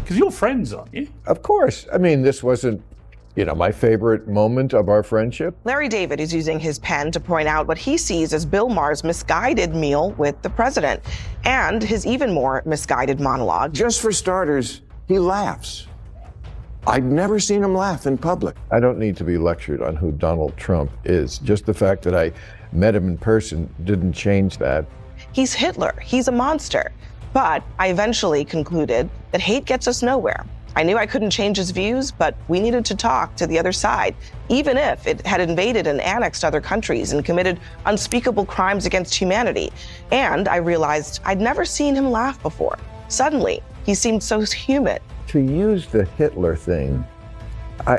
Because you're friends, aren't you? Of course. I mean, this wasn't, my favorite moment of our friendship. Larry David is using his pen to point out what he sees as Bill Maher's misguided meal with the president and his even more misguided monologue. Just for starters, he laughs. I've never seen him laugh in public. I don't need to be lectured on who Donald Trump is. Just the fact that I met him in person didn't change that. He's Hitler. He's a monster. But I eventually concluded that hate gets us nowhere. I knew I couldn't change his views, but we needed to talk to the other side, even if it had invaded and annexed other countries and committed unspeakable crimes against humanity. And I realized I'd never seen him laugh before. Suddenly, he seemed so human. To use the Hitler thing,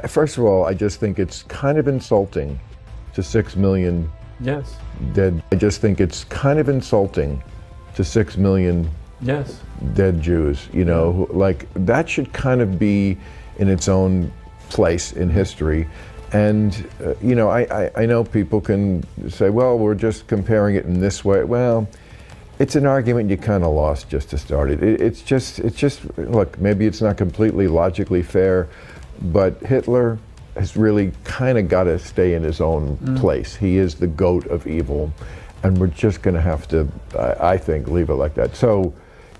first of all, I just think it's kind of insulting to 6 million dead. I just think it's kind of insulting to 6 million dead Jews, like that should kind of be in its own place in history. And, I know people can say, well, we're just comparing it in this way. Well, it's an argument you kind of lost just to start it. It's just, look, maybe it's not completely logically fair, but Hitler has really kind of got to stay in his own place. He is the goat of evil, and we're just going to have to, I think, leave it like that. So,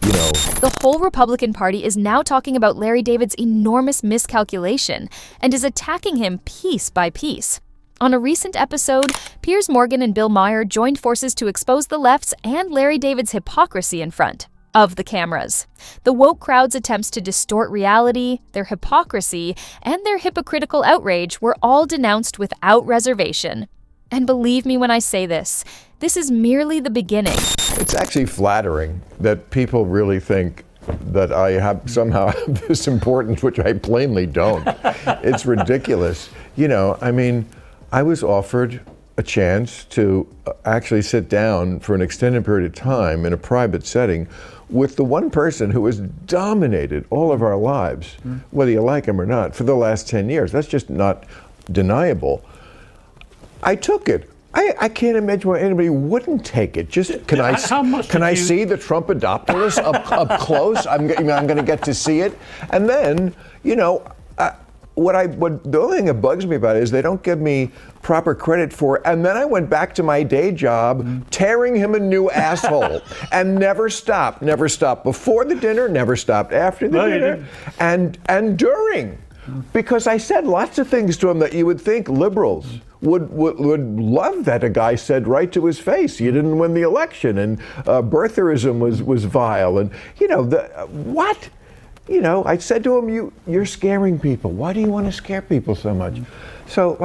The whole Republican Party is now talking about Larry David's enormous miscalculation and is attacking him piece by piece. On a recent episode, Piers Morgan and Bill Maher joined forces to expose the left's and Larry David's hypocrisy in front of the cameras. The woke crowd's attempts to distort reality, their hypocrisy, and their hypocritical outrage were all denounced without reservation. And believe me when I say this is merely the beginning. It's actually flattering that people really think that I have somehow this importance, which I plainly don't. It's ridiculous. I was offered a chance to actually sit down for an extended period of time in a private setting with the one person who has dominated all of our lives, whether you like him or not, for the last 10 years. That's just not deniable. I took it. I can't imagine why anybody wouldn't take it. Just can I see the Trumpadopoulos up close? I'm going to get to see it, and then the only thing that bugs me about it is they don't give me proper credit for it. And then I went back to my day job, tearing him a new asshole, and never stopped before the dinner, never stopped after the dinner, and during. Because I said lots of things to him that you would think liberals would love that a guy said right to his face. You didn't win the election, and birtherism was vile, and what? I said to him, you're scaring people. Why do you want to scare people so much? So,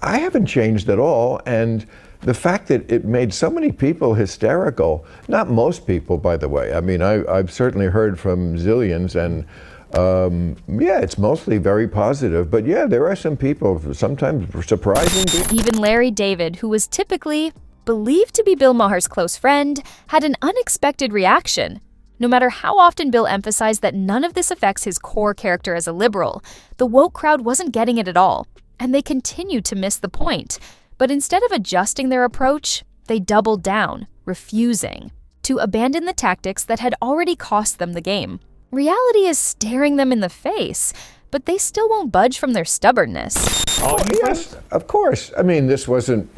I haven't changed at all, and the fact that it made so many people hysterical, not most people, by the way. I mean, I've certainly heard from zillions, and it's mostly very positive. But yeah, there are some people, sometimes surprising people. Even Larry David, who was typically believed to be Bill Maher's close friend, had an unexpected reaction. No matter how often Bill emphasized that none of this affects his core character as a liberal, the woke crowd wasn't getting it at all, and they continued to miss the point. But instead of adjusting their approach, they doubled down, refusing to abandon the tactics that had already cost them the game. Reality is staring them in the face, but they still won't budge from their stubbornness. Oh, yes, of course. I mean, this wasn't,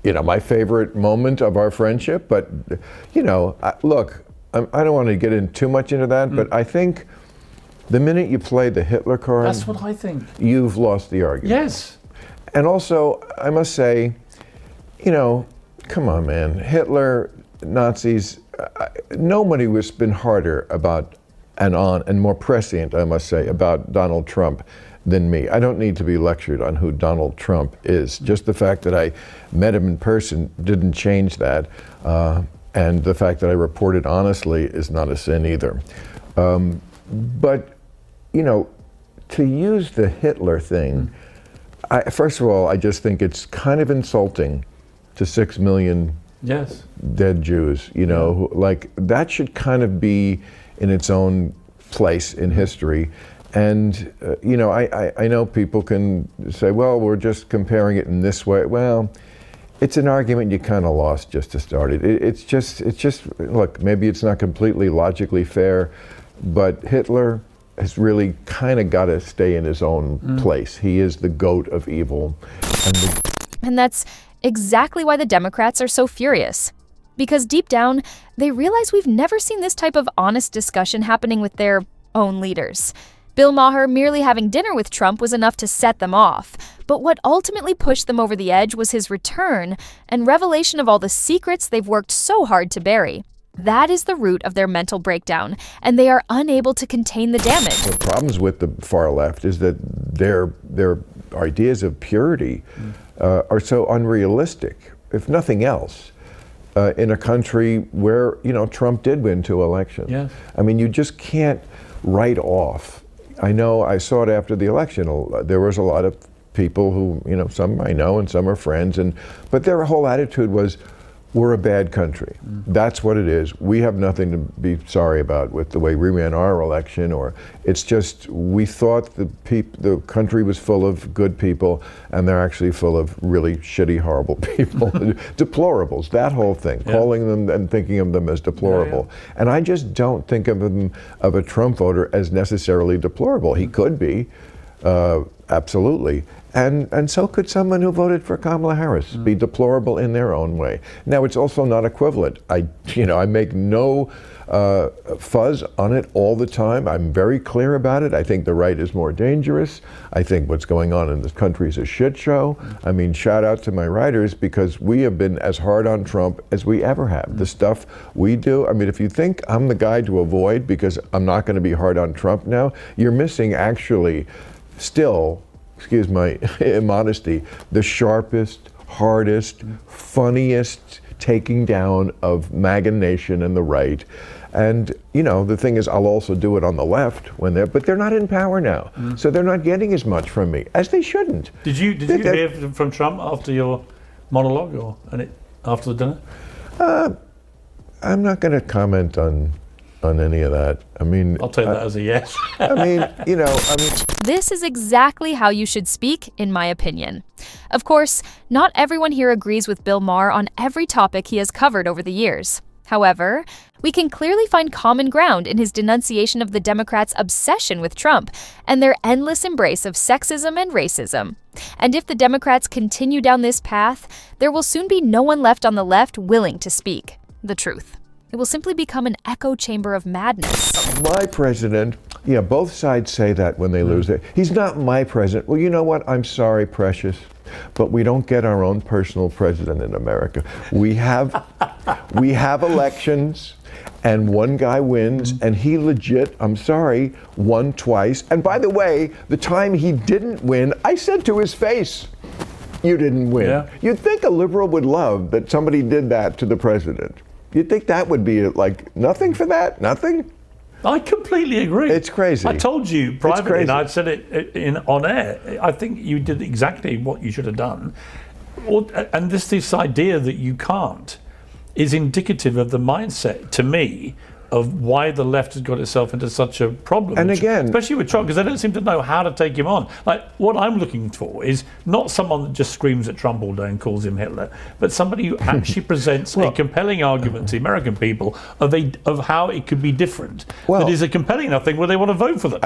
my favorite moment of our friendship, but, look, I don't want to get in too much into that, but I think the minute you play the Hitler card, that's what I think. You've lost the argument. Yes. And also, I must say, come on, man. Hitler, Nazis, nobody has been harder about and more prescient, I must say, about Donald Trump than me. I don't need to be lectured on who Donald Trump is. Just the fact that I met him in person didn't change that. And the fact that I reported honestly is not a sin either. But, to use the Hitler thing, first of all, I just think it's kind of insulting to 6 million dead Jews, like that should kind of be in its own place in history. And, I know people can say, well, we're just comparing it in this way. Well, it's an argument you kind of lost just to start it. It's just, look, maybe it's not completely logically fair, but Hitler has really kind of got to stay in his own place. He is the goat of evil. And that's exactly why the Democrats are so furious. Because deep down, they realize we've never seen this type of honest discussion happening with their own leaders. Bill Maher merely having dinner with Trump was enough to set them off. But what ultimately pushed them over the edge was his return and revelation of all the secrets they've worked so hard to bury. That is the root of their mental breakdown, and they are unable to contain the damage. The problems with the far left is that their ideas of purity are so unrealistic, if nothing else, in a country where, Trump did win 2 elections. Yes. I mean, you just can't write off. I know I saw it after the election. There was a lot of people who, some I know and some are friends, but their whole attitude was, we're a bad country. That's what it is. We have nothing to be sorry about with the way we ran our election, or it's just we thought the country was full of good people, and they're actually full of really shitty, horrible people, deplorables. That whole thing, calling them and thinking of them as deplorable. And I just don't think of a Trump voter as necessarily deplorable. He could be, absolutely. And so could someone who voted for Kamala Harris be deplorable in their own way. Now, it's also not equivalent. I make no fuzz on it all the time. I'm very clear about it. I think the right is more dangerous. I think what's going on in this country is a shit show. I mean, shout out to my writers, because we have been as hard on Trump as we ever have. The stuff we do, I mean, if you think I'm the guy to avoid because I'm not going to be hard on Trump now, you're missing actually still, excuse my immodesty, the sharpest, hardest, funniest taking down of MAGA Nation and the right. And, the thing is, I'll also do it on the left but they're not in power now. So they're not getting as much from me, as they shouldn't. Did you hear from Trump after your monologue after the dinner? I'm not going to comment on any of that. I mean, I'll take that as a yes. This is exactly how you should speak, in my opinion. Of course, not everyone here agrees with Bill Maher on every topic he has covered over the years. However, we can clearly find common ground in his denunciation of the Democrats' obsession with Trump and their endless embrace of sexism and racism. And if the Democrats continue down this path, there will soon be no one left on the left willing to speak the truth. It will simply become an echo chamber of madness. My president, both sides say that when they lose it. He's not my president. Well, you know what? I'm sorry, precious, but we don't get our own personal president in America. We have elections, and one guy wins, and he legit, I'm sorry, won twice. And by the way, the time he didn't win, I said to his face, you didn't win. Yeah. You'd think a liberal would love that somebody did that to the president. You'd think that would be like nothing for that? Nothing? I completely agree. It's crazy. I told you privately, and I've said it on air. I think you did exactly what you should have done. And this idea that you can't is indicative of the mindset, to me, of why the left has got itself into such a problem. And again, especially with Trump, because they don't seem to know how to take him on. Like, what I'm looking for is not someone that just screams at Trump all day and calls him Hitler, but somebody who actually presents a compelling argument to the American people of how it could be different. That is a compelling enough thing where they want to vote for them.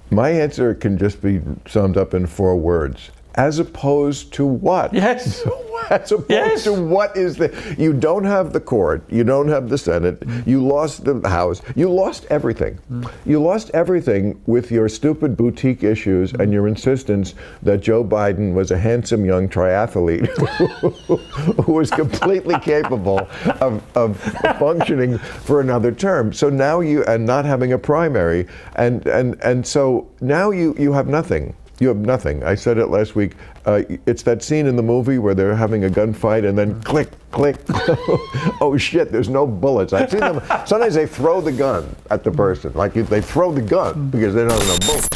My answer can just be summed up in 4 words. As opposed to what? Yes. As opposed to what is you don't have the court, you don't have the Senate, you lost the House, you lost everything. You lost everything with your stupid boutique issues and your insistence that Joe Biden was a handsome young triathlete who was completely capable of functioning for another term. So now and not having a primary, and so now you have nothing. You have nothing. I said it last week. It's that scene in the movie where they're having a gunfight and then click, click. Oh shit, there's no bullets. I've seen them. Sometimes they throw the gun at the person. Like they throw the gun because they don't have no bullets.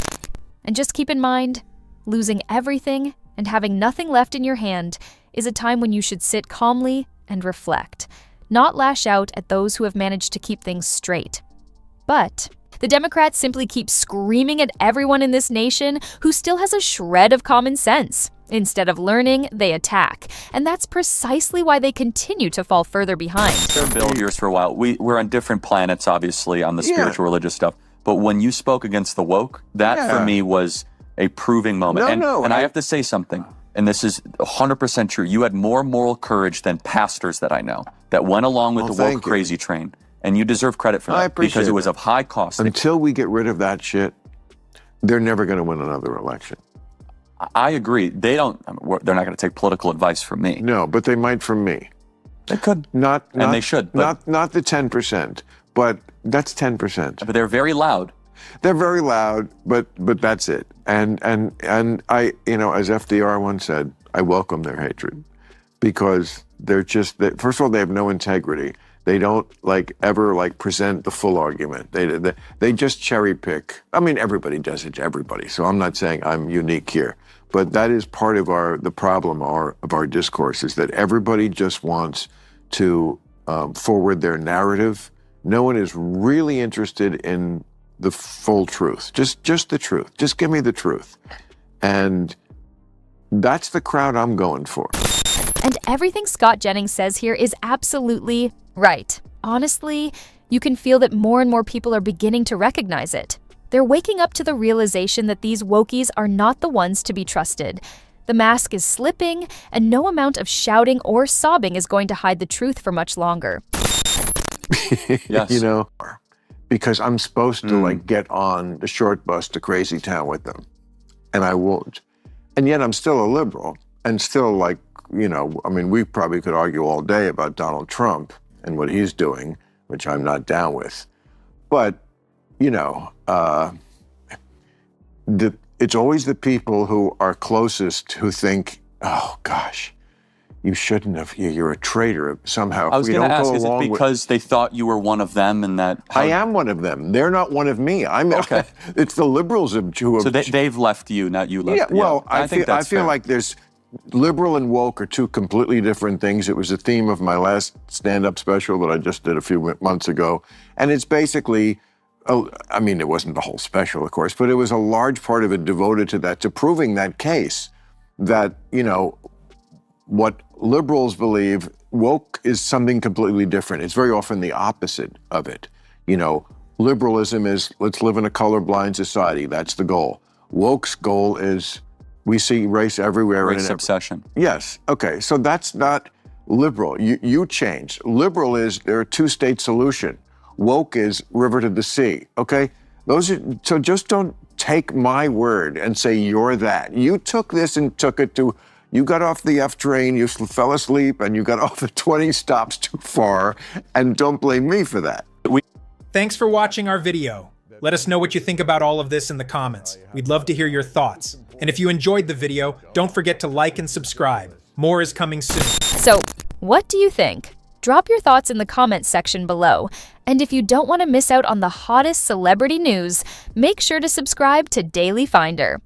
And just keep in mind, losing everything and having nothing left in your hand is a time when you should sit calmly and reflect, not lash out at those who have managed to keep things straight. But the Democrats simply keep screaming at everyone in this nation who still has a shred of common sense. Instead of learning, they attack. And that's precisely why they continue to fall further behind. Bill, years for a while. We're on different planets, obviously, on the spiritual religious stuff. But when you spoke against the woke, that for me was a proving moment. And I have to say something, and this is 100% true. You had more moral courage than pastors that I know that went along with the woke crazy train. And you deserve credit for that because it was of high cost. Until we get rid of that shit, they're never going to win another election. I agree. They're not going to take political advice from me. No, but they might from me. They could. And they should. But not the 10%, but that's 10%. But they're very loud. They're very loud, but that's it. And I, as FDR once said, I welcome their hatred because they're just, first of all, they have no integrity. They don't ever present the full argument. They just cherry pick. I mean, everybody does it to everybody. So I'm not saying I'm unique here, but that is part of the problem of our discourse is that everybody just wants to forward their narrative. No one is really interested in the full truth. Just the truth. Just give me the truth. And that's the crowd I'm going for. And everything Scott Jennings says here is absolutely right. Honestly, you can feel that more and more people are beginning to recognize it. They're waking up to the realization that these wokies are not the ones to be trusted. The mask is slipping, and no amount of shouting or sobbing is going to hide the truth for much longer. Yes. Because I'm supposed to get on the short bus to Crazy Town with them, and I won't. And yet I'm still a liberal, and still we probably could argue all day about Donald Trump and what he's doing, which I'm not down with. But, it's always the people who are closest who think, oh gosh, you shouldn't have, you're a traitor somehow. I was going to ask, is it because they thought you were one of them and that... I am one of them. They're not one of me. Okay. It's the liberals who have... So they've left you, not you left. Yeah, well, I feel like there's... Liberal and woke are two completely different things. It was the theme of my last stand-up special that I just did a few months ago. And it's basically, it wasn't the whole special, of course, but it was a large part of it devoted to that, to proving that case that, what liberals believe, woke is something completely different. It's very often the opposite of it. Liberalism is, let's live in a colorblind society. That's the goal. Woke's goal is, we see race everywhere. Race obsession. Yes. Okay. So that's not liberal. You changed. Liberal is there a two-state solution. Woke is river to the sea. Okay. So just don't take my word and say you're that. You took this and took it to. You got off the F train. You fell asleep and you got off the 20 stops too far. And don't blame me for that. Thanks for watching our video. Let us know what you think about all of this in the comments. We'd love to hear your thoughts. And if you enjoyed the video, don't forget to like and subscribe. More is coming soon. So, what do you think? Drop your thoughts in the comments section below. And if you don't want to miss out on the hottest celebrity news, make sure to subscribe to Daily Finder.